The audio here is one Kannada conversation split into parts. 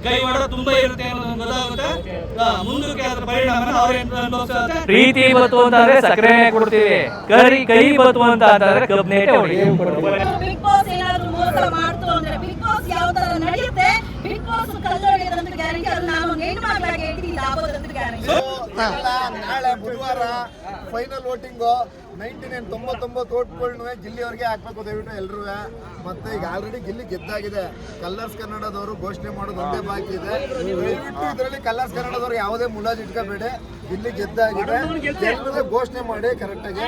ಕೈವಾಡ ತುಂಬಾ ಇರುತ್ತೆ ಅನ್ನೋದು ಗೊತ್ತಾಗುತ್ತೆ. ಮುಂದಕ್ಕೆ ಅದರ ಪರಿಣಾಮ ಅವ್ರು ಅನುಭವಿಸುತ್ತೆ. ಪ್ರೀತಿ ಬತ್ತು ಅಂತಂದ್ರೆ ಸಕ್ಕರೆ ಕೊಡ್ತೀವಿ, ಕೈ ಬತ್ತು ಅಂತ ಅಂತಂದ್ರೆ ಕಬ್ನೇಟೆ ಹೊಡಿತೀವಿ. ಬಿಗ್ ಬಾಸ್ ಏನಾದ್ರು ಮೋಸ ಮಾಡ್ತು ಅಂದ್ರೆ ಬಿಗ್ ಬಾಸ್ ಯಾವ ತರ ನಡೆಯುತ್ತೆ, ಬಿಗ್ ಬಾಸ್ ಕಲ್ಲೊಡೆಯೋದಂತ ಗ್ಯಾರಂಟಿ. ಅದು ನಾನು ಹೆಣ್ಮಕ್ಳಾಗಿ ಹೇಳ್ತೀನಿ, ಆಗೋದಂತ ಗ್ಯಾರಂಟಿ. ನಾಳೆ ಬುಧವಾರ ಫೈನಲ್ ವೋಟಿಂಗು 99 ಓಟ್ಗಳನ್ನೂ ಗಿಲ್ಲಿಯವ್ರಿಗೆ ಹಾಕ್ಬೇಕು ದಯವಿಟ್ಟು ಎಲ್ರೂ. ಮತ್ತೆ ಈಗ ಆಲ್ರೆಡಿ ಗಿಲ್ಲಿ ಗೆದ್ದಾಗಿದೆ. ಕಲರ್ಸ್ ಕನ್ನಡದವರು ಘೋಷಣೆ ಮಾಡೋದು ಒಂದೇ ಬಾಕಿ ಇದೆ. ದಯವಿಟ್ಟು ಇದರಲ್ಲಿ ಕಲರ್ಸ್ ಕನ್ನಡದವ್ರು ಯಾವುದೇ ಮುಲಾಜ್ ಇಟ್ಕೋಬೇಡಿ. ಗಿಲ್ಲಿ ಗೆದ್ದಾಗಿದೆ, ಎಲ್ಲರೂ ಘೋಷಣೆ ಮಾಡಿ ಕರೆಕ್ಟಾಗಿ.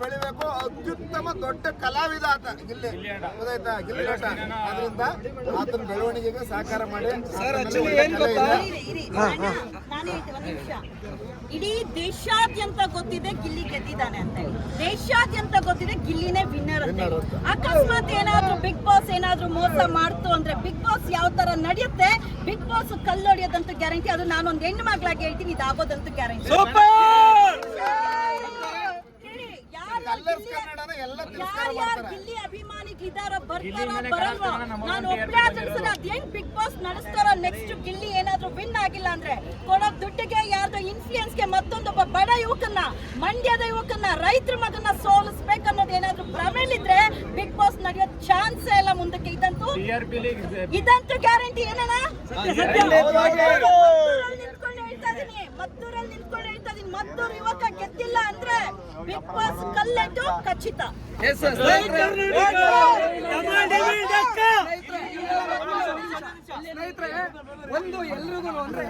ಬೆಳಿಬೇಕು, ಅತ್ಯುತ್ತಮ ದೊಡ್ಡ ಕಲಾವಿದ ಆತ ಗಿಲ್ಲಿ, ಗೊತ್ತಾಯ್ತಾ? ಗಿಲ್ಲಿ ನಟ. ಅದರಿಂದ ಆತನ ಬೆಳವಣಿಗೆಗೆ ಸಹಕಾರ ಮಾಡಿ. ಇಡೀ ದೇಶಾದ್ಯಂತ ಗೊತ್ತಿದೆ ಗಿಲ್ಲಿ ಗೆದ್ದಿದ್ದಾನೆ ಅಂತ ಹೇಳಿ, ದೇಶಾದ್ಯಂತ ಗೊತ್ತಿದೆ ಗಿಲ್ಲಿನೇ ವಿನ್ನರ್ ಅಂತ ಹೇಳಿ. ಅಕಸ್ಮಾತ್ ಏನಾದ್ರೂ ಬಿಗ್ ಬಾಸ್ ಏನಾದ್ರೂ ಮೋಸ ಮಾಡ್ತು ಅಂದ್ರೆ ಬಿಗ್ ಬಾಸ್ ಯಾವ ತರ ನಡೆಯುತ್ತೆ, ಬಿಗ್ ಬಾಸ್ ಕಲ್ಲೊಡೆಯೋದಂತ ಗ್ಯಾರಂಟಿ. ಅದು ನಾನೊಂದು ಹೆಣ್ಣು ಮಕ್ಳಾಗಿ ಹೇಳ್ತೀನಿ, ಇದಾಗೋದಂತ ಗ್ಯಾರಂಟಿ. ಗಿಲ್ಲಿ ಅಭಿಮಾನಿಗಳಿದಾರ, ಬರ್ತಾರ ಬರಲ್ವಾ? ನಾನು ಒಬ್ಬರೇ ಆಚರಿಸಿದ ಅದೇನ್ ಬಿಗ್ ಬಾಸ್ ನಡೆಸ್ತಾರ. ನೆಕ್ಸ್ಟ್ ಗಿಲ್ಲಿ ಏನಾದ್ರೂ ವಿನ್ ಆಗಿಲ್ಲ ಅಂದ್ರೆ ಕೊಡೋ ದುಡ್ಡಿಗೆ, ಯಾರ್ದೋ ಇನ್ಫ್ಲೂಯೆನ್ಸ್ಗೆ ಮತ್ತೊಂದೊಬ್ಬ ಬಡ ಯುವಕನ್ನ, ಮಂಡ್ಯದ ಯುವಕನ್ನ, ರೈತರ ಮಗನ್ನ ಸೋಲಿಸ್ಬೇಕನ್ನೋದು ಏನಾದ್ರೂ ಭ್ರಮೆಲಿದ್ರೆ ಬಿಗ್ ಬಾಸ್ ನಡೆಯೋ ಚಾನ್ಸೇ ಇಲ್ಲ ಮುಂದಕ್ಕೆ. ಇದಂತೂ ಗ್ಯಾರಂಟಿ. ಏನಣ್ಣ, ಮದ್ದೂರಲ್ಲಿ ನಿಂತ್ಕೊಂಡು ಹೇಳ್ತಾ ಇದೀನಿ, ಮದ್ದೂರು ಯುವಕ ಗೆದ್ದಿಲ್ಲ ಅಂದ್ರೆ ಬಿಗ್ ಬಾಸ್ ಕಲ್ಲೆಟ್ಟು ಖಚಿತ. ಸ್ನೇಹಿತರೆ, ಒಂದು ಎಲ್ರಿಗೂ ಅಂದ್ರೆ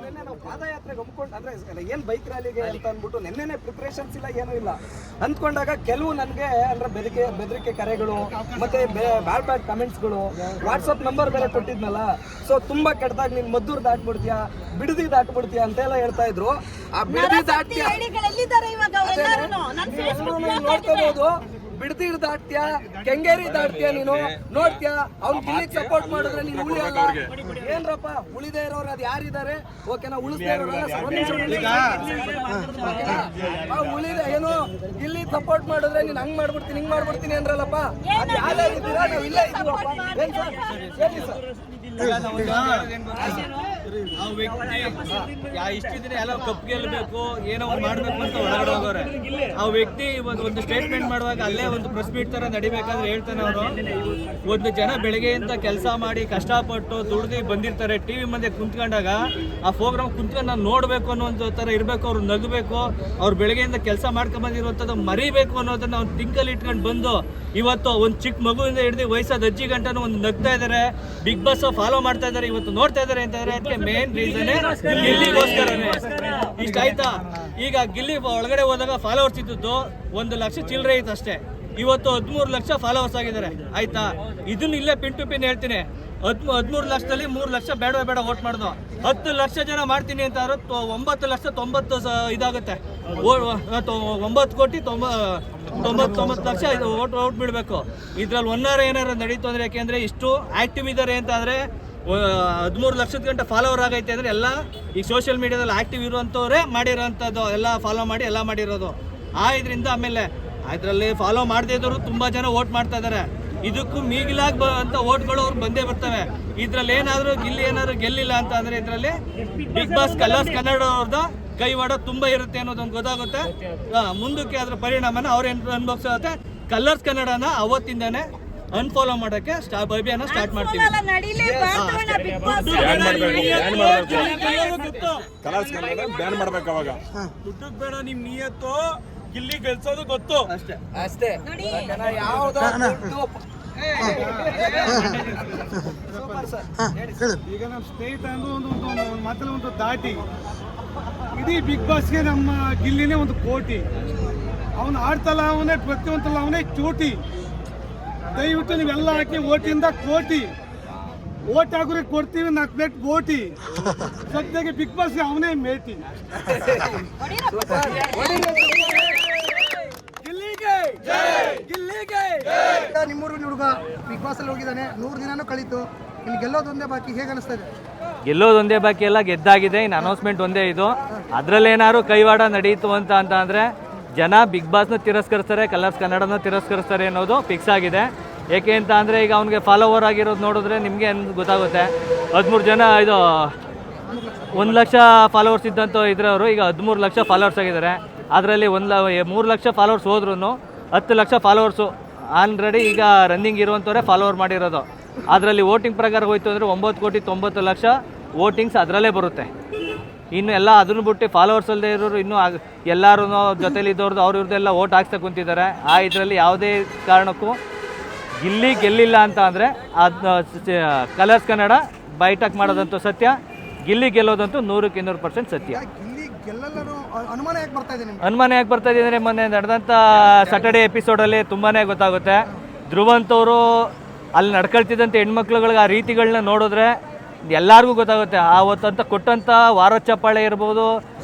ನಿನ್ನೆ ನಾವು ಪಾದಯಾತ್ರೆಗೆ ಹಮ್ಮಿಕೊಂಡು ಅಂದ್ರೆ ಏನ್ ಬೈಕ್ ರ್ಯಾಲಿಗೆ ಅಂತ ಅಂದ್ಬಿಟ್ಟು ನಿನ್ನೆನೆ ಪ್ರಿಪರೇಷನ್ಸ್ ಇಲ್ಲ, ಏನೂ ಇಲ್ಲ ಅಂದ್ಕೊಂಡಾಗ ಕೆಲವು ನನಗೆ ಅಂದ್ರೆ ಬೆದರಿಕೆ ಕರೆಗಳು ಮತ್ತೆ ಬ್ಯಾಡ್ ಕಮೆಂಟ್ಸ್ಗಳು, ವಾಟ್ಸಪ್ ನಂಬರ್ ಬೇರೆ ಕೊಟ್ಟಿದ್ನಲ್ಲ, ಸೊ ತುಂಬಾ ಕೆಟ್ಟದಾಗ ನೀನ್ ಮದ್ದೂರು ದಾಟ್ಬಿಡ್ತೀಯಾ, ಬಿಡದಿ ದಾಟ್ಬಿಡ್ತೀಯಾ ಅಂತೆಲ್ಲ ಹೇಳ್ತಾ ಇದ್ರು. ಆ ಬಿಡದಿ ದಾಟ್ತೀಯಾ ನೋಡ್ಕೋಬಹುದು, ಬಿಡದಿ ದಾಟ್ತೀಯಾ, ಕೆಂಗೇರಿ ದಾಟ್ತೀಯಾ, ನೀನು ನೋಡ್ತೀಯಾ. ಅವ್ನು ಗಿಲ್ಲಿಗೆ ಸಪೋರ್ಟ್ ಮಾಡಿದ್ರೆ ನೀನು ಉಳಿಯಲ್ಲ. ಏನ್ರಪ್ಪ ಉಳಿದೇ ಇರೋರು ಅದು ಯಾರಿದ್ದಾರೆ? ಓಕೆನಾ, ಉಳಿದೇ ಇರೋರಲ್ಲ, ಉಳಿದ ಏನು ಗಿಲ್ಲಿ ಸಪೋರ್ಟ್ ಮಾಡಿದ್ರೆ ನೀನು ಹಂಗ್ ಮಾಡ್ಬಿಡ್ತೀನಿ ಹಿಂಗ್ ಮಾಡ್ಬಿಡ್ತೀನಿ ಅಂದ್ರಲ್ಲಪ್ಪ, ಅದು ಯಾರಿದ್ದೀರಾ? ನಾವು ಇಲ್ಲೇ ಇದ್ದೀವಪ್ಪ. ಏನ್ ಸರ್ ಹೇಳಿ ಸರ್. ಆ ವ್ಯಕ್ತಿ ಇಷ್ಟು ದಿನ ಎಲ್ಲ ಕಪ್ ಗೆಲ್ಲಬೇಕು, ಏನೋ ಒಂದು ಮಾಡ್ಬೇಕು ಅಂತ ಒಳಗಡೆ ಹೋಗೋರೆ. ಆ ವ್ಯಕ್ತಿ ಒಂದು ಸ್ಟೇಟ್ಮೆಂಟ್ ಮಾಡುವಾಗ ಅಲ್ಲೇ ಒಂದು ಪ್ರೆಸ್ ಮೀಟ್ ತರ ನಡಿಬೇಕಾದ್ರೆ ಹೇಳ್ತಾನೆ ಅವರು, ಒಂದು ಜನ ಬೆಳಗ್ಗೆಯಿಂದ ಕೆಲಸ ಮಾಡಿ ಕಷ್ಟಪಟ್ಟು ದುಡ್ದು ಬಂದಿರ್ತಾರೆ, ಟಿವಿ ಮುಂದೆ ಕುಂತ್ಕೊಂಡಾಗ ಆ ಪ್ರೋಗ್ರಾಮ್ ಕುಂತ್ಕೊಂಡು ನಾನು ನೋಡ್ಬೇಕು ಅನ್ನೋ ಒಂದು ತರ ಇರಬೇಕು, ಅವ್ರು ನಗಬೇಕು, ಅವ್ರು ಬೆಳಗ್ಗೆಯಿಂದ ಕೆಲಸ ಮಾಡ್ಕೊಂಡ್ ಬಂದಿರುವಂಥದ್ದು ಮರಿಬೇಕು ಅನ್ನೋದನ್ನ ಅವ್ನು ತಿಂಕಲ್ಲಿ ಇಟ್ಕೊಂಡು ಬಂದು ಇವತ್ತು ಒಂದು ಚಿಕ್ಕ ಮಗುವಿಂದ ಹಿಡಿದು ವಯಸ್ಸಾದ ಅಜ್ಜಿ ಗಂಟನೂ ಒಂದು ನಗ್ತಾ ಇದ್ದಾರೆ, ಬಿಗ್ ಬಾಸ್ ಫಾಲೋ ಮಾಡ್ತಾ ಇದ್ದಾರೆ, ಇವತ್ತು ನೋಡ್ತಾ ಇದ್ದಾರೆ ಅಂತಂದ್ರೆ ಅದಕ್ಕೆ ಮೇನ್ ರೀಸನ್ ಗಿಲ್ಲಿಗೋಸ್ಕರನೇ. ಇಷ್ಟ ಆಯ್ತಾ? ಈಗ ಗಿಲ್ಲಿ ಒಳಗಡೆ ಹೋದಾಗ ಫಾಲೋವರ್ಸ್ ಇದ್ದದ್ದು 1 ಲಕ್ಷ ಚಿಲ್ಲರೆ ಇತ್ತು ಅಷ್ಟೇ, ಇವತ್ತು 13 ಲಕ್ಷ ಫಾಲೋವರ್ಸ್ ಆಗಿದ್ದಾರೆ. ಆಯ್ತಾ? ಇದನ್ನ ಇಲ್ಲೇ ಪಿನ್ ಟು ಪಿನ್ ಹೇಳ್ತೀನಿ, 13 ಲಕ್ಷದಲ್ಲಿ 3 ಲಕ್ಷ ಬೇಡ ವೋಟ್ ಮಾಡೋದು. 10 ಲಕ್ಷ ಜನ ಮಾಡ್ತೀನಿ ಅಂತ 9 ಲಕ್ಷ 90 ಇದಾಗುತ್ತೆ. 9,90,99 ಲಕ್ಷ ಓಟ್ ಬಿಡಬೇಕು. ಇದ್ರಲ್ಲಿ ಏನಾರು ನಡೀತು ಅಂದ್ರೆ, ಯಾಕೆಂದ್ರೆ ಇಷ್ಟು ಆಕ್ಟಿವ್ ಇದ್ದಾರೆ ಅಂತ ಅಂದ್ರೆ 13 ಲಕ್ಷದ ಗಂಟೆ ಫಾಲೋವರ್ ಆಗೈತೆ ಅಂದ್ರೆ ಎಲ್ಲ ಈಗ ಸೋಷಿಯಲ್ ಮೀಡಿಯಾದಲ್ಲಿ ಆಕ್ಟಿವ್ ಇರುವಂಥವ್ರೆ ಮಾಡಿರೋಂಥದ್ದು, ಎಲ್ಲ ಫಾಲೋ ಮಾಡಿ ಎಲ್ಲ ಮಾಡಿರೋದು. ಇದರಿಂದ ಆಮೇಲೆ ಅದರಲ್ಲಿ ಫಾಲೋ ಮಾಡದೇ ಇದ್ದವರು ತುಂಬಾ ಜನ ವೋಟ್ ಮಾಡ್ತಾ ಇದ್ದಾರೆ. ಇದಕ್ಕೂ ಮೀಗಿಲಾಗ ಅಂತ ಓಟ್ಗಳು ಅವ್ರು ಬಂದೇ ಬರ್ತವೆ. ಇದ್ರಲ್ಲಿ ಏನಾದ್ರು ಗಿಲ್ಲಿ ಏನಾದ್ರು ಗೆಲ್ಲಿಲ್ಲ ಅಂತ ಅಂದ್ರೆ ಇದರಲ್ಲಿ ಬಿಗ್ ಬಾಸ್ ಕಲರ್ಸ್ ಕನ್ನಡ ಅವ್ರದ್ದು ಕೈವಾಡ ತುಂಬಾ ಇರುತ್ತೆ ಅನ್ನೋದೊಂದು ಗೊತ್ತಾಗುತ್ತೆ. ಮುಂದಕ್ಕೆ ಅದ್ರ ಪರಿಣಾಮನ ಅವ್ರು ಅನುಭವಿಸುತ್ತೆ. ಕಲರ್ಸ್ ಕನ್ನಡನ ಅವತ್ತಿಂದಾನೆ ಅನ್ಫಾಲೋ ಮಾಡಕ್ಕೆ ಅಭಿಯಾನ ಸ್ಟಾರ್ಟ್ ಮಾಡ್ತೀವಿ. ಕಲರ್ಸ್ ಕನ್ನಡ ಬ್ಯಾನ್ ಮಾಡ್ಬೇಕು. ಅವಾಗ ದುಡ್ಡು ಬೇಡ, ನಿಮ್ ನಿಯತ್ತು ಗಿಲ್ಲಿ ಗೆಲ್ಸೋದು ಗೊತ್ತು ಅಷ್ಟೇ. ಈಗ ನಮ್ಮ ಸ್ನೇಹಿತ ಒಂದು ಮಾತಲ್ಲಿ ಒಂದು ದಾಟಿ ಇಡೀ ಬಿಗ್ ಬಾಸ್ಗೆ ನಮ್ಮ ಗಿಲ್ಲಿನೇ ಒಂದು ಕೋಟಿ. ಅವನು ಆಡ್ತಲ್ಲ ಅವನೇ, ಪ್ರತಿಯೊಂದಲ್ಲ ಅವನೇ ಚೋಟಿ. ದಯವಿಟ್ಟು ನೀವೆಲ್ಲ ಹಾಕಿ ಓಟಿಂದ ಕೋಟಿ ಓಟ್ ಹಾಕೋರಿಗೆ ಕೊಡ್ತೀವಿ 4 ಪ್ಲೇಟ್ ಬೋಟಿ. ಸದ್ಯಕ್ಕೆ ಬಿಗ್ ಬಾಸ್ಗೆ ಅವನೇ ಮೇಟಿ. ನಿಮ್ಮೂರಿನ ಹುಡುಗ ಬಿಗ್ ಬಾಸ್ ಅಲ್ಲಿ ಹೋಗಿದ್ದಾನೆ, 100 ದಿನಾನೂ ಕಳೀತು. ಇಲ್ಲಿ ಗೆಲ್ಲೋದೊಂದೇ ಬಾಕಿ, ಹೇಗೆ ಅನಿಸ್ತಾ ಇದೆ? ಗೆಲ್ಲೋದೊಂದೇ ಬಾಕಿ ಎಲ್ಲ ಗೆದ್ದಾಗಿದೆ. ಇನ್ನು ಅನೌನ್ಸ್ಮೆಂಟ್ ಒಂದೇ ಇದು. ಅದರಲ್ಲೇನಾದ್ರು ಕೈವಾಡ ನಡೀತು ಅಂತ ಅಂದರೆ ಜನ ಬಿಗ್ ಬಾಸ್ನ ತಿರಸ್ಕರಿಸ್ತಾರೆ, ಕಲರ್ಸ್ ಕನ್ನಡನ ತಿರಸ್ಕರಿಸ್ತಾರೆ ಅನ್ನೋದು ಫಿಕ್ಸ್ ಆಗಿದೆ. ಏಕೆ ಅಂತ ಅಂದರೆ ಈಗ ಅವ್ನಿಗೆ ಫಾಲೋವರ್ ಆಗಿರೋದು ನೋಡಿದ್ರೆ ನಿಮಗೆ ಗೊತ್ತಾಗುತ್ತೆ. 13 ಜನ ಇದು 1 ಲಕ್ಷ ಫಾಲೋವರ್ಸ್ ಇದ್ದಂಥ ಇದ್ರವರು ಈಗ 13 ಲಕ್ಷ ಫಾಲೋವರ್ಸ್ ಆಗಿದ್ದಾರೆ. ಅದರಲ್ಲಿ 3 ಲಕ್ಷ ಫಾಲೋವರ್ಸ್ ಹೋದ್ರೂ 10 ಲಕ್ಷ ಫಾಲೋವರ್ಸು ಆಲ್ರೆಡಿ ಈಗ ರನ್ನಿಂಗ್ ಇರುವಂಥವ್ರೆ ಫಾಲೋವರ್ ಮಾಡಿರೋದು. ಅದರಲ್ಲಿ ವೋಟಿಂಗ್ ಪ್ರಕಾರ ಹೋಯ್ತು ಅಂದರೆ 9,90,00,000 ವೋಟಿಂಗ್ಸ್ ಅದರಲ್ಲೇ ಬರುತ್ತೆ. ಇನ್ನು ಎಲ್ಲ ಅದನ್ನು ಬಿಟ್ಟು ಫಾಲೋವರ್ಸ್ ಅಲ್ಲದೆ ಇರೋರು ಇನ್ನೂ ಎಲ್ಲರೂ ಜೊತೆಲಿ ಇದ್ದವ್ರದ್ದು ಅವ್ರವ್ರದ್ದೆಲ್ಲ ವೋಟ್ ಹಾಕ್ತಾ ಕುಂತಿದ್ದಾರೆ. ಆ ಇದರಲ್ಲಿ ಯಾವುದೇ ಕಾರಣಕ್ಕೂ ಗೆಲ್ಲಿಲ್ಲ ಅಂತ ಅಂದರೆ ಅದು ಕಲರ್ಸ್ ಕನ್ನಡ ಬೈಟಾಕ್ ಮಾಡೋದಂತೂ ಸತ್ಯ, ಗಿಲ್ಲಿ ಗೆಲ್ಲೋದಂತೂ 100% ಸತ್ಯ. ಗಿಲ್ಲಿ ಗೆಲ್ಲಲ್ಲರೂ ಅನುಮಾನ ಯಾಕೆ ಬರ್ತಾ ಇದೆ ನಿಮ್ಗೆ? ಅನುಮಾನ ಯಾಕೆ ಬರ್ತಾ ಇದೆ ಅಂದರೆ ಮೊನ್ನೆ ನಡೆದಂಥ ಸ್ಯಾಟರ್ಡೇ ಎಪಿಸೋಡಲ್ಲಿ ತುಂಬಾ ಗೊತ್ತಾಗುತ್ತೆ. ಧ್ರುವಂತವರು ಅಲ್ಲಿ ನಡ್ಕೊಳ್ತಿದ್ದಂಥ ಹೆಣ್ಮಕ್ಳುಗಳಿಗೆ ಆ ರೀತಿಗಳನ್ನ ನೋಡಿದ್ರೆ ಎಲ್ಲರಿಗೂ ಗೊತ್ತಾಗುತ್ತೆ. ಆವತ್ತಂತ ಕೊಟ್ಟಂಥ ವಾರದ ಚಪ್ಪಾಳೆ ಇರ್ಬೋದು,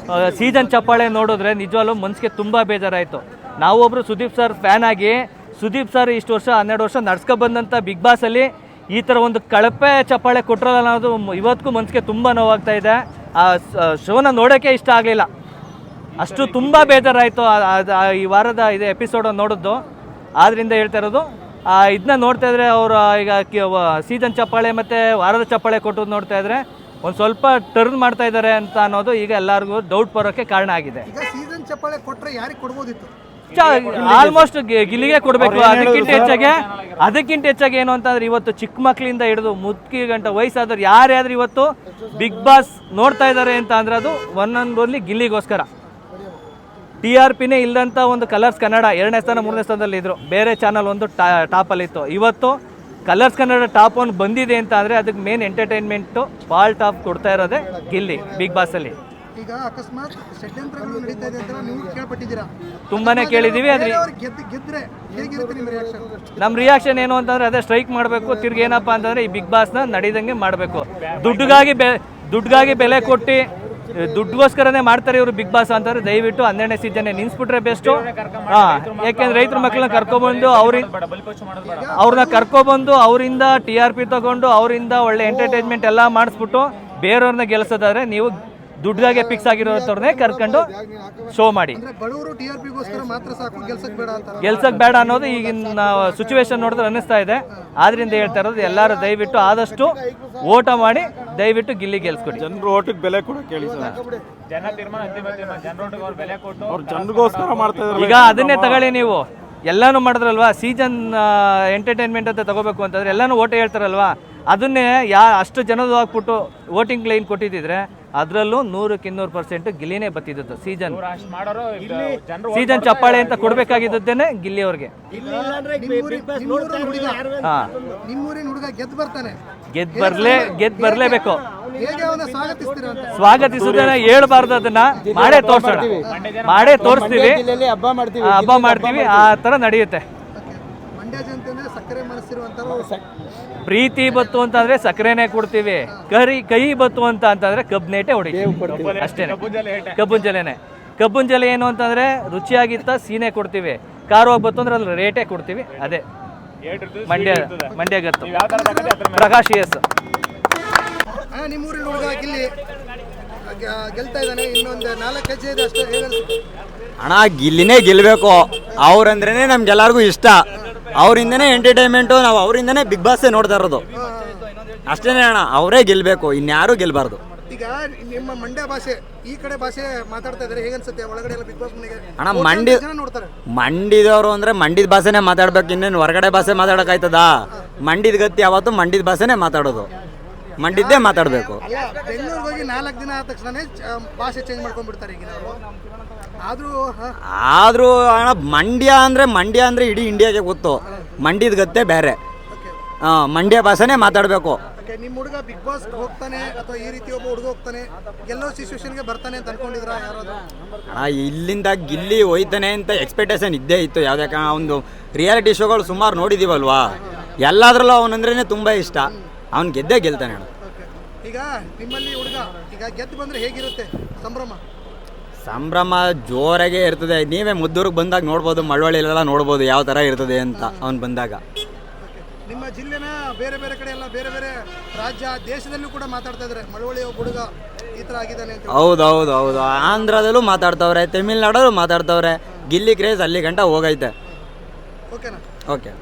ಸೀಸನ್ ಚಪ್ಪಾಳೆ ನೋಡಿದ್ರೆ ನಿಜವಾಗ್ಲೂ ಮನಸ್ಸಿಗೆ ತುಂಬ ಬೇಜಾರಾಯಿತು. ನಾವೊಬ್ಬರು ಸುದೀಪ್ ಸರ್ ಫ್ಯಾನ್ ಆಗಿ ಸುದೀಪ್ ಸರ್ ಇಷ್ಟು ವರ್ಷ 12 ವರ್ಷ ನಡ್ಸ್ಕೊಬಂದಂಥ ಬಿಗ್ ಬಾಸಲ್ಲಿ ಈ ಥರ ಒಂದು ಕಳಪೆ ಚಪ್ಪಾಳೆ ಕೊಟ್ಟರಲ್ಲ ಅನ್ನೋದು ಇವತ್ತಿಗೂ ಮನಸ್ಸಿಗೆ ತುಂಬ ನೋವಾಗ್ತಾ ಇದೆ. ಆ ಶೋನ ನೋಡೋಕ್ಕೆ ಇಷ್ಟ ಆಗಲಿಲ್ಲ, ಅಷ್ಟು ತುಂಬ ಬೇಜಾರಾಯಿತು ಈ ವಾರದ ಇದು ಎಪಿಸೋಡ್ ನೋಡಿದ್ದು. ಆದ್ದರಿಂದ ಹೇಳ್ತಾ ಇರೋದು ಇದನ್ನ ನೋಡ್ತಾ ಇದ್ರೆ ಅವರು ಈಗ ಸೀಸನ್ ಚಪ್ಪಾಳೆ ಮತ್ತು ವಾರದ ಚಪ್ಪಾಳೆ ಕೊಟ್ಟದ್ದು ನೋಡ್ತಾ ಇದ್ರೆ ಒಂದು ಸ್ವಲ್ಪ ಟರ್ನ್ ಮಾಡ್ತಾ ಇದ್ದಾರೆ ಅಂತ ಅನ್ನೋದು ಈಗ ಎಲ್ಲರಿಗೂ ಡೌಟ್ ಬರೋಕ್ಕೆ ಕಾರಣ ಆಗಿದೆ. ಈಗ ಸೀಸನ್ ಚಪ್ಪಾಳೆ ಕೊಟ್ರೆ ಯಾರಿಗೆ ಕೊಡ್ಬೋದಿತ್ತು? ಆಲ್ಮೋಸ್ಟ್ ಗಿಲ್ಲಿಗೆ ಕೊಡಬೇಕು. ಅದಕ್ಕಿಂತ ಹೆಚ್ಚಾಗಿ ಏನು ಅಂತಂದ್ರೆ ಇವತ್ತು ಚಿಕ್ಕ ಮಕ್ಕಳಿಂದ ಹಿಡಿದು ಮುದುಕಿ ಗಂಟ ವಯಸ್ಸಾದವ್ರು ಯಾರ್ಯಾದ್ರು ಇವತ್ತು ಬಿಗ್ ಬಾಸ್ ನೋಡ್ತಾ ಇದ್ದಾರೆ ಅಂತ ಅಂದ್ರೆ ಅದು ಒಂದೊಂದು ಗಿಲ್ಲಿಗೋಸ್ಕರ. TRPನೇ ಇಲ್ಲದಂಥ ಒಂದು ಕಲರ್ಸ್ ಕನ್ನಡ 2ನೇ ಸ್ಥಾನ 3ನೇ ಸ್ಥಾನದಲ್ಲಿ ಇದ್ರು, ಬೇರೆ ಚಾನಲ್ ಒಂದು ಟಾಪಲ್ಲಿತ್ತು. ಇವತ್ತು ಕಲರ್ಸ್ ಕನ್ನಡ ಟಾಪ್ 1 ಬಂದಿದೆ ಅಂತ ಅಂದರೆ ಅದಕ್ಕೆ ಮೇನ್ ಎಂಟರ್ಟೈನ್ಮೆಂಟು ಪಾಲ್ ಟಾಪ್ ಕೊಡ್ತಾ ಇರೋದೇ ಗಿಲ್ಲಿ ಬಿಗ್ ಬಾಸಲ್ಲಿ. ಈಗ ಅಕಸ್ಮಾತ್ ಷಡ್ಯಂತ್ರಗಳು ನಡೀತಾ ಇದೆ ಅಂತ ನೀವು ಕೇಳ್ಪಟ್ಟಿದ್ದೀರಾ? ತುಂಬಾನೇ ಕೇಳಿದ್ದೀವಿ. ಆದರೆ ಗೆದ್ರೆ ಹೇಗಿರುತ್ತೆ ನಿಮ್ಮ ರಿಯಾಕ್ಷನ್? ನಮ್ಮ ರಿಯಾಕ್ಷನ್ ಏನು ಅಂತಂದರೆ ಅದೇ ಸ್ಟ್ರೈಕ್ ಮಾಡಬೇಕು. ತಿರ್ಗಿ ಏನಪ್ಪ ಅಂತಂದರೆ ಈ ಬಿಗ್ ಬಾಸ್ನ ನಡೀದಂಗೆ ಮಾಡಬೇಕು. ದುಡ್ಡಿಗಾಗಿ ಬೆಲೆ ಕೊಟ್ಟು ದುಡ್ಡುಗೋಸ್ಕರನೇ ಮಾಡ್ತಾರೆ ಇವರು ಬಿಗ್ ಬಾಸ್ ಅಂತಂದ್ರೆ ದಯವಿಟ್ಟು 12ನೇ ಸೀಸನ್ನೇ ನಿನ್ಸ್ಬಿಟ್ರೆ ಬೆಸ್ಟು. ಯಾಕೆಂದ್ರೆ ರೈತರ ಮಕ್ಕಳನ್ನ ಕರ್ಕೊಬಂದು ಅವ್ರನ್ನ ಕರ್ಕೊಬಂದು ಅವರಿಂದ TRP ತಗೊಂಡು ಅವರಿಂದ ಒಳ್ಳೆ ಎಂಟರ್ಟೈನ್ಮೆಂಟ್ ಎಲ್ಲ ಮಾಡಿಸ್ಬಿಟ್ಟು ಬೇರೆಯವ್ರನ್ನ ಗೆಲ್ಸೋದಾದ್ರೆ ನೀವು ದುಡ್ಡಿಗೆ ಫಿಕ್ಸ್ ಆಗಿರೋವ್ರನ್ನೇ ಕರ್ಕೊಂಡು ಶೋ ಮಾಡಿ. ಬಡವರು TRPಗೋಸ್ಕರ ಮಾತ್ರ ಸಾಕು, ಗೆಲ್ಸಕ್ ಬೇಡ ಅನ್ನೋದು ಈಗಿನ ಸಿಚುವೇಶನ್ ನೋಡಿದ್ರೆ ಅನ್ನಿಸ್ತಾ ಇದೆ. ಆದ್ರಿಂದ ಹೇಳ್ತಾ ಇರೋದು ಎಲ್ಲರೂ ದಯವಿಟ್ಟು ಆದಷ್ಟು ಓಟ ಮಾಡಿ ದಯವಿಟ್ಟು ಗಿಲ್ಲಿ ಗೆಲ್ಸ್ಕೊಡಿ. ಜನರು ಓಟಿಗೆ ಬೆಲೆ ಕೊಡೋಕೆ ಹೇಳಿ ಸರ್. ಜನ ತೀರ್ಮಾನ ಅವ್ರು ಬೆಲೆ ಕೊಟ್ಟು ಅವ್ರು ಜನರಿಗೋಸ್ಕರ ಮಾಡ್ತಾ ಇದ್ದಾರೆ. ಈಗ ಅದನ್ನೇ ತಗೊಳ್ಳಿ, ನೀವು ಎಲ್ಲಾನು ಮಾಡಿದ್ರಲ್ವಾ, ಸೀಸನ್ ಎಂಟರ್ಟೈನ್ಮೆಂಟ್ ಅಂತ ತಗೋಬೇಕು ಅಂತಂದ್ರೆ ಎಲ್ಲಾನು ಓಟ ಹೇಳ್ತಾರಲ್ವಾ, ಅದನ್ನೇ ಅಷ್ಟು ಜನದು ಹಾಕ್ಬಿಟ್ಟು ವೋಟಿಂಗ್ ಲೈನ್ ಕೊಟ್ಟಿದ್ದಿದ್ರೆ ಅದರಲ್ಲೂ 100% ಗಿಲ್ಲಿನೇ ಬತ್ತಿದ್ದು. ಸೀಸನ್ ಚಪ್ಪಾಳೆ ಅಂತ ಕೊಡ್ಬೇಕಾಗಿದ್ದೇನೆ ಗಿಲ್ಲಿ ಅವ್ರಿಗೆ. ನಿಮ್ಮೂರಿನ ಹುಡುಗ ಗೆದ್ದು ಬರ್ತಾನೆ, ಗೆದ್ದು ಬರ್ಲೇಬೇಕು. ಸ್ವಾಗತಿಸ್ತೀರಾ? ಸ್ವಾಗತಿಸೋದನ್ನ ಹೇಳ್ಬಾರ್ದು, ಅದನ್ನ ಮಾಡೇ ತೋರಿಸ್ತೀವಿ, ಹಬ್ಬ ಮಾಡ್ತೀವಿ, ಆ ತರ ನಡೆಯುತ್ತೆ. ಮಂಡ್ಯ ಜನತೆ ಅಂದ್ರೆ ಸಕ್ಕರೆ ಮನಸ್ಸಿರುವಂತ ಪ್ರೀತಿ ಬತ್ತು ಅಂತಂದ್ರೆ ಸಕ್ಕರೆನೇ ಕೊಡ್ತೀವಿ, ಕೈ ಬತ್ತು ಅಂತಂದ್ರೆ ಕಬ್ನೇಟೆ ಹೊಡಿತೀವಿ ಅಷ್ಟೇನೆ. ಕಬ್ಬುನ್ ಜಲೆ ಏನು ಅಂತಂದ್ರೆ ರುಚಿಯಾಗಿತ್ತ ಸೀನೆ ಕೊಡ್ತೀವಿ, ಖಾರವಾಗಿ ಬತ್ತು ಅಂದ್ರೆ ಅದ್ರ ರೇಟೇ ಕೊಡ್ತೀವಿ. ಅದೇ ಮಂಡ್ಯ ಗತ್ತು. ಪ್ರಕಾಶ್ ಎಸ್. ನಿಮ್ಮೂರಿನ ಹುಡುಗ ಗಿಲ್ಲಿ ಗೆಲ್ತಾ ಇದ್ದಾನೆ, ಇನ್ನೊಂದು 4 ಹೆಜ್ಜೆ ಇದೆ ಅಷ್ಟೇ. ಅಣ್ಣ ಗಿಲ್ಲಿನೇ ಗೆಲ್ಲಬೇಕು, ಅವ್ರಂದ್ರೇ ನಮ್ಗೆಲ್ಲರಿಗೂ ಇಷ್ಟ. ಅವರಿಂದನೇ ಎಂಟರ್ಟೈನ್ಮೆಂಟು, ನಾವು ಅವರಿಂದನೇ ಬಿಗ್ ಬಾಸೇ ನೋಡ್ತಾ ಇರೋದು ಅಷ್ಟೇ ಅಣ್ಣ. ಅವರೇ ಗೆಲ್ಲಬೇಕು, ಇನ್ಯಾರೂ ಗೆಲ್ಲಬಾರ್ದು. ಈಗ ನಿಮ್ಮ ಮಂಡ್ಯ ಭಾಷೆ ಈ ಕಡೆ ಭಾಷೆ ಮಾತಾಡ್ತಾ ಇದ್ದಾರೆ, ಹೇಗನ್ಸುತ್ತೆ ಒಳಗಡೆ ಎಲ್ಲ ಬಿಗ್ ಬಾಸ್ ಮನೆಗೆ? ಅಣ್ಣ ಮಂಡಿದವರು ಅಂದ್ರೆ ಮಂಡಿದ ಭಾಷೆನೇ ಮಾತಾಡ್ಬೇಕು, ಇನ್ನೇನು ಹೊರಗಡೆ ಭಾಷೆ ಮಾತಾಡೋಕ್ಕಾಯ್ತದ? ಮಂಡಿದ ಗತಿ ಯಾವತ್ತು ಮಂಡಿದ ಭಾಷೆನೇ ಮಾತಾಡೋದು, ಮಂಡಿದ್ದೇ ಮಾತಾಡಬೇಕು. ಬೆಂಗಳೂರಿಗೆ ಹೋಗಿ 4 ದಿನ ಆದ ತಕ್ಷಣ ಭಾಷೆ ಚೇಂಜ್ ಮಾಡ್ಕೊಂಡ್ಬಿಡ್ತಾರೆ ಈಗಿನ. ಆದ್ರೂ ಅಣ್ಣ ಮಂಡ್ಯ ಅಂದ್ರೆ ಇಡೀ ಇಂಡಿಯಾಗೆ ಗೊತ್ತು, ಮಂಡ್ಯದ ಗತ್ತೆ ಬೇರೆ. ಮಂಡ್ಯ ಭಾಷೆನೇ ಮಾತಾಡಬೇಕು. ನಿಮ್ಮ ಹುಡುಗ ಬಿಗ್ ಬಾಸ್ ಹೋಗ್ತಾನೆ ಅಥವಾ ಈ ರೀತಿ ಒಬ್ಬ ಹುಡುಗ ಹೋಗ್ತಾನೆ ಗೆಲ್ಲೋ ಸಿಚುವೇಶನ್ಗೆ ಬರ್ತಾನೆ ಅಂತ ಅನ್ಕೊಂಡಿದ್ರ ಯಾರಾದ್ರು? ಅಣ್ಣ ಇಲ್ಲಿಂದ ಗಿಲ್ಲಿ ಹೋಯ್ತಾನೆ ಅಂತ ಎಕ್ಸ್ಪೆಕ್ಟೇಷನ್ ಇದ್ದೇ ಇತ್ತು. ಯಾವುದೇ ಒಂದು ರಿಯಾಲಿಟಿ ಶೋಗಳು ಸುಮಾರು ನೋಡಿದೀವಲ್ವಾ, ಎಲ್ಲಾದ್ರಲ್ಲೂ ಅವನಂದ್ರೇ ತುಂಬ ಇಷ್ಟ. ಅವ್ನು ಗೆದ್ದೇ ಗೆಲ್ತಾನೆ ಅಣ್ಣ. ಈಗ ನಿಮ್ಮಲ್ಲಿ ಹುಡುಗ ಈಗ ಗೆದ್ದು ಬಂದ್ರೆ ಹೇಗಿರುತ್ತೆ ಸಂಭ್ರಮ? ಜೋರಾಗೆ ಇರ್ತದೆ. ನೀವೇ ಮುದ್ದೂರಿಗೆ ಬಂದಾಗ ನೋಡ್ಬೋದು, ಮಳವಳ್ಳಿಲೆಲ್ಲ ನೋಡ್ಬೋದು ಯಾವ ಥರ ಇರ್ತದೆ ಅಂತ ಅವ್ನು ಬಂದಾಗ. ನಿಮ್ಮ ಜಿಲ್ಲೆನ ಬೇರೆ ಬೇರೆ ಕಡೆ ಎಲ್ಲ ಬೇರೆ ಬೇರೆ ರಾಜ್ಯ ದೇಶದಲ್ಲೂ ಕೂಡ ಮಾತಾಡ್ತಾ ಇದ್ದಾರೆ, ಮಳವಳ್ಳಿ ಒಬ್ಬ ಹುಡುಗ ಈ ಥರ ಆಗಿದ್ದಾನೆ ಅಂತ. ಹೌದು. ಆಂಧ್ರದಲ್ಲೂ ಮಾತಾಡ್ತವ್ರೆ, ತಮಿಳ್ನಾಡಲ್ಲೂ ಮಾತಾಡ್ತವ್ರೆ. ಗಿಲ್ಲಿ ಕ್ರೇಜ್ ಅಲ್ಲಿ ಗಂಟ ಹೋಗೈತೆ. ಓಕೆನಾ? ಓಕೆ.